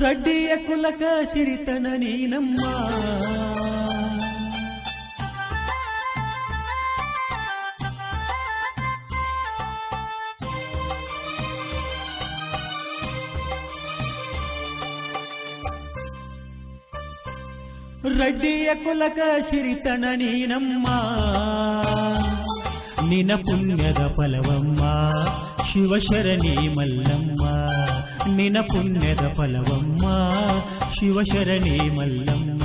ರಡ್ಡಿಯ ಕುಲಕ ಸಿರಿತನ ನೀನಮ್ಮ ರಡ್ಡಿಯ ಕುಲಕ ಸಿರಿತನ ನೀನಮ್ಮ ನಿನ ಪುಣ್ಯದ ಫಲವಮ್ಮ ಶಿವಶರಣಿ ಮಲ್ಲಮ್ಮ ನಿನ ಪುಣ್ಯದ ಫಲವಮ್ಮ ಶಿವಶರಣಿ ಮಲ್ಲಮ್ಮ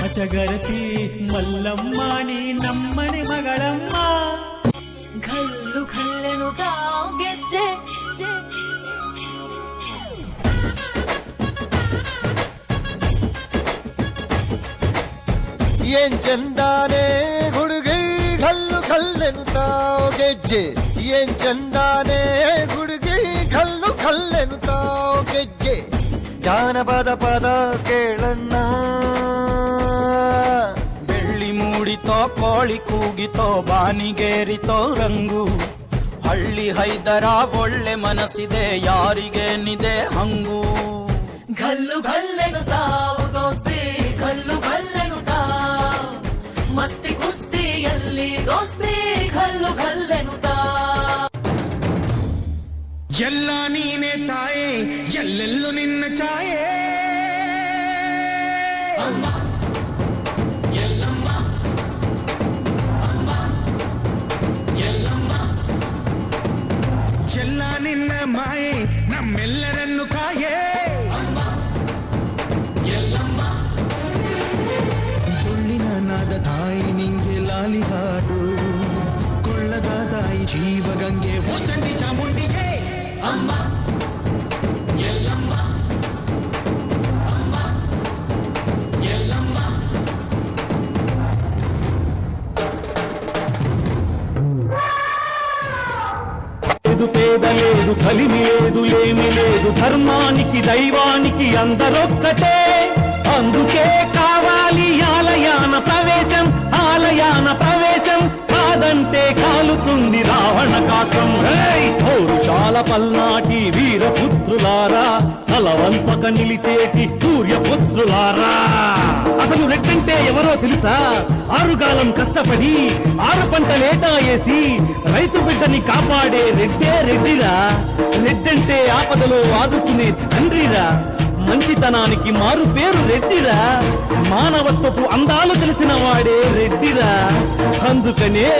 ಅಚಗರತಿ ಮಲ್ಲಮ್ಮ ನೀ ನಮ್ಮನೆ ಮಗಳಮ್ಮ ಘಲ್ಲು ಘಲ್ಲೆನು ತಾವ್ ಗೆಜ್ಜೆ ಏನ್ ಚಂದಾನೆ ಹುಡುಗಿ ಘಲ್ಲು ಘಲ್ಲೆನು ತಾವ್ ಗೆಜ್ಜೆ ಏನ್ ಚಂದಾನೆ ಹುಡುಗಿ ಘಲ್ಲು ಘಲ್ಲೆನು ತಾವ್ ಗೆಜ್ಜೆ ಜಾನಪದ ಪದ ಕೇಳಣ್ಣ ಬೆಳ್ಳಿ ಮೂಡಿತೋ ಕೋಳಿ ಕೂಗಿತೋ ಬಾನಿಗೇರಿತೋ ರಂಗು ಹಳ್ಳಿ ಹೈದರ ಒಳ್ಳೆ ಮನಸ್ಸಿದೆ ಯಾರಿಗೇನಿದೆ ಹಂಗು ಘಲ್ಲು ಘಲ್ಲೆನು ತಾವು ದೋಸ್ತಿ ಘಲ್ಲು ಘಲ್ಲೆನು ತಾವ್ ಮಸ್ತಿ ಕುಸ್ತಿಯಲ್ಲಿ ದೋಸ್ತಿ ಘಲ್ಲು ಘಲ್ಲೆನು ತಾವ್ ಎಲ್ಲ ನೀನೆ ತಾಯೇ ಎಲ್ಲೆಲ್ಲೂ ನಿನ್ನ ಛಾಯೆ ಅಮ್ಮ ಎಲ್ಲಮ್ಮ ಅಮ್ಮ ಎಲ್ಲಮ್ಮ ಎಲ್ಲ ನಿನ್ನ ಮಾಯೆ ನಮ್ಮೆಲ್ಲರನ್ನು ಕಾಯೇ ಅಮ್ಮ ಎಲ್ಲಮ್ಮ ಸುಳ್ಳಿನ ನಾದ ತಾಯಿ ನಿಂಗೆ ಲಾಲಿ ಹಾಡು ಕೊಳ್ಳದ ತಾಯಿ ಜೀವಗಂಗೆ ಓ ಚಂಡಿ ಚಾಮುಂಡಿಗೆ ಅಮ್ಮ ಎಲ್ಲಮ್ಮ ಅಮ್ಮ ಎಲ್ಲಮ್ಮ లేదు పేద లేదు కలిమి లేదు ఏమి లేదు ధర్మానికి దైవానికి అందరొక్కటే అందుకే కావాలి ఆలయాన ప్రవేశం కాదంటే కాలుతుంది రావణ కాసం పౌరుషాల పల్నాటి వీరపుత్రులారా తలవంపక నిలిచేటి సూర్యపుత్రులారా అసలు రెడ్డంటే ఎవరో తెలుసా ఆరుగాలం కష్టపడి 6 పంటలేటా వేసి రైతు బిడ్డని కాపాడే రెడ్డిరా రెడ్డంటే ఆపదలో ఆదుకునే తండ్రిరా మంచితనానికి మారు పేరు రెడ్డిరా మానవత్వపు అందాలు తెలిసిన వాడే రెడ్డిరా అందుకనే